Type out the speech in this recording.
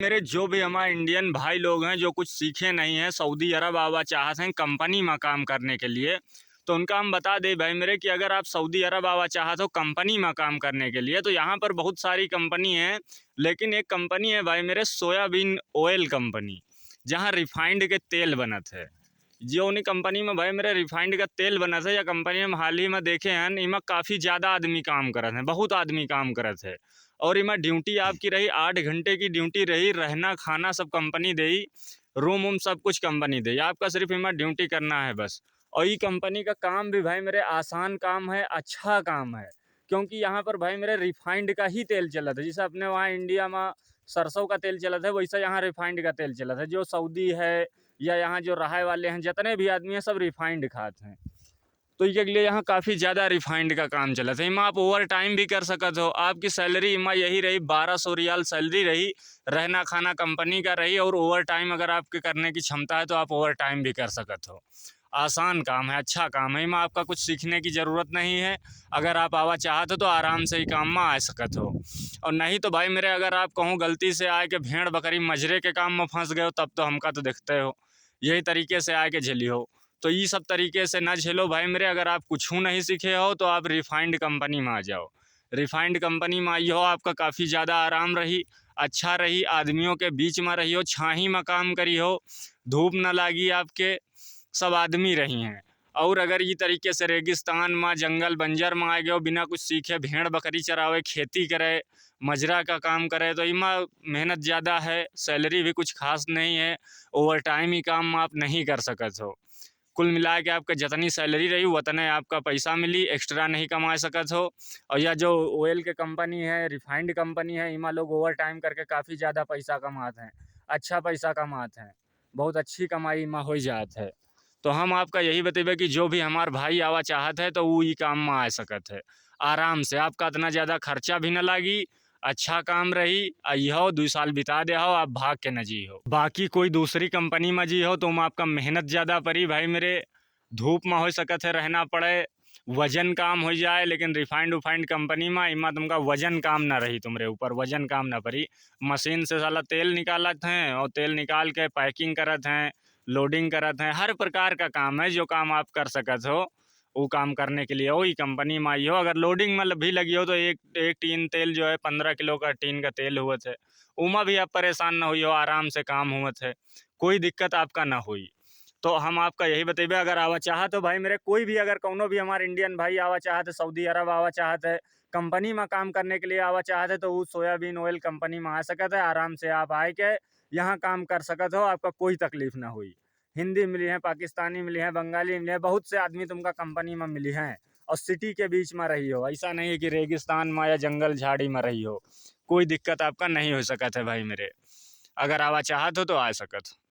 मेरे जो भी हमारे इंडियन भाई लोग हैं जो कुछ सीखे नहीं हैं, सऊदी अरब आवा चाहते हैं कंपनी में काम करने के लिए, तो उनका हम बता दें भाई मेरे कि अगर आप सऊदी अरब आवा चाहते हो कंपनी में काम करने के लिए, तो यहाँ पर बहुत सारी कंपनी है। लेकिन एक कंपनी है भाई मेरे, सोयाबीन ऑयल कंपनी, जहाँ रिफाइंड के तेल बनत है। जो उन्हीं कंपनी में भाई मेरे रिफाइंड का तेल बनत है, या कंपनी में हाल ही में देखे हैं, इनमें काफ़ी ज़्यादा आदमी काम करत हैं, बहुत आदमी काम करत है। और इमा ड्यूटी आपकी रही 8 घंटे की ड्यूटी रही, रहना खाना सब कंपनी दे, रूम वूम सब कुछ कंपनी दे, आपका सिर्फ इमा ड्यूटी करना है बस। और ये कंपनी का काम भी भाई मेरे आसान काम है, अच्छा काम है। क्योंकि यहाँ पर भाई मेरे रिफाइंड का ही तेल चलत है। जैसे अपने वहाँ इंडिया में सरसों का तेल चलत है, वैसा यहाँ रिफाइंड का तेल चलत है। जो सऊदी है या यहाँ जो रहाय वाले हैं, जितने भी आदमी हैं, सब रिफाइंड खाते हैं। तो ये लिए यहाँ काफ़ी ज़्यादा रिफाइंड का काम चला था। इमा आप ओवर टाइम भी कर सकते हो। आपकी सैलरी इमा यही रही 1200 रियाल सैलरी रही, रहना खाना कंपनी का रही, और ओवर टाइम अगर आपके करने की क्षमता है तो आप ओवर टाइम भी कर सकते हो। आसान काम है, अच्छा काम है। इमा आपका कुछ सीखने की ज़रूरत नहीं है। अगर आप आवा चाहते हो तो आराम से ही काम में आ सकते हो। और नहीं तो भाई मेरे, अगर आप कहूँ गलती से आए के भेड़ बकरी मजरे के काम में फंस गए हो, तब तो हमका तो देखते हो यही तरीके से आए के झेली हो। तो ये सब तरीके से ना झेलो भाई मेरे। अगर आप कुछ नहीं सीखे हो तो आप रिफाइंड कंपनी में आ जाओ। रिफाइंड कंपनी में आई हो, आपका काफ़ी ज़्यादा आराम रही, अच्छा रही, आदमियों के बीच में रही हो, छाही में काम करी हो, धूप न लागी आपके, सब आदमी रही हैं। और अगर ये तरीके से रेगिस्तान में जंगल बंजर में आ गए हो, बिना कुछ सीखे भेड़ बकरी चरावे, खेती करे, मजरा का काम करे, तो इमा मेहनत ज़्यादा है, सैलरी भी कुछ खास नहीं है, ओवर टाइम ही काम आप नहीं कर सकते हो। कुल मिला के आपका जितनी सैलरी रही उतने आपका पैसा मिली, एक्स्ट्रा नहीं कमा सकते हो। और यह जो ऑयल के कंपनी है, रिफाइंड कंपनी है, इमा लोग ओवर टाइम करके काफ़ी ज़्यादा पैसा कमाते हैं, अच्छा पैसा कमाते हैं, बहुत अच्छी कमाई इमा हो जात है। तो हम आपका यही बतेबे कि जो भी हमार भाई आवा चाहत है तो वो ई काम में आ सकत है आराम से। आपका इतना ज़्यादा खर्चा भी न लागी, अच्छा काम रही, अहो 2 साल बिता दे हो, आप भाग के न जी हो। बाकी कोई दूसरी कंपनी में जी हो तो हम आपका मेहनत ज़्यादा पड़ी भाई मेरे, धूप में हो सकत है रहना पड़े, वजन काम हो जाए। लेकिन रिफाइंड उफाइंड कंपनी में इमा तुमका वजन काम ना रही, तुम्हारे ऊपर वजन काम ना पड़ी। मशीन से साला तेल निकालत हैं, और तेल निकाल के पैकिंग करत हैं, लोडिंग करत हैं, हर प्रकार का काम है। जो काम आप कर सकत हो वो काम करने के लिए वही कंपनी में आई हो। अगर लोडिंग में भी लगी हो तो एक एक टीन तेल जो है 15 किलो का टीन का तेल हुआ है, उमा भी आप परेशान ना हुई हो, आराम से काम हुआ है, कोई दिक्कत आपका ना हुई। तो हम आपका यही बतेबे, अगर आवा चाहत हो भाई मेरे, कोई भी अगर कौनो भी हमारे इंडियन भाई आवा चाहत है, सऊदी अरब आवा चाहत है, कंपनी में काम करने के लिए आवा चाहत है, तो वो सोयाबीन ऑयल कंपनी में आ सकत है। आराम से आप आए के यहाँ काम कर सकत हो, आपका कोई तकलीफ ना हुई। हिंदी मिली है, पाकिस्तानी मिली है, बंगाली मिली है, बहुत से आदमी तुमका कंपनी में मिली हैं। और सिटी के बीच में रही हो, ऐसा नहीं है कि रेगिस्तान में या जंगल झाड़ी में रही हो। कोई दिक्कत आपका नहीं हो सकत है भाई मेरे। अगर आवा चाहत हो तो आ सकत हो।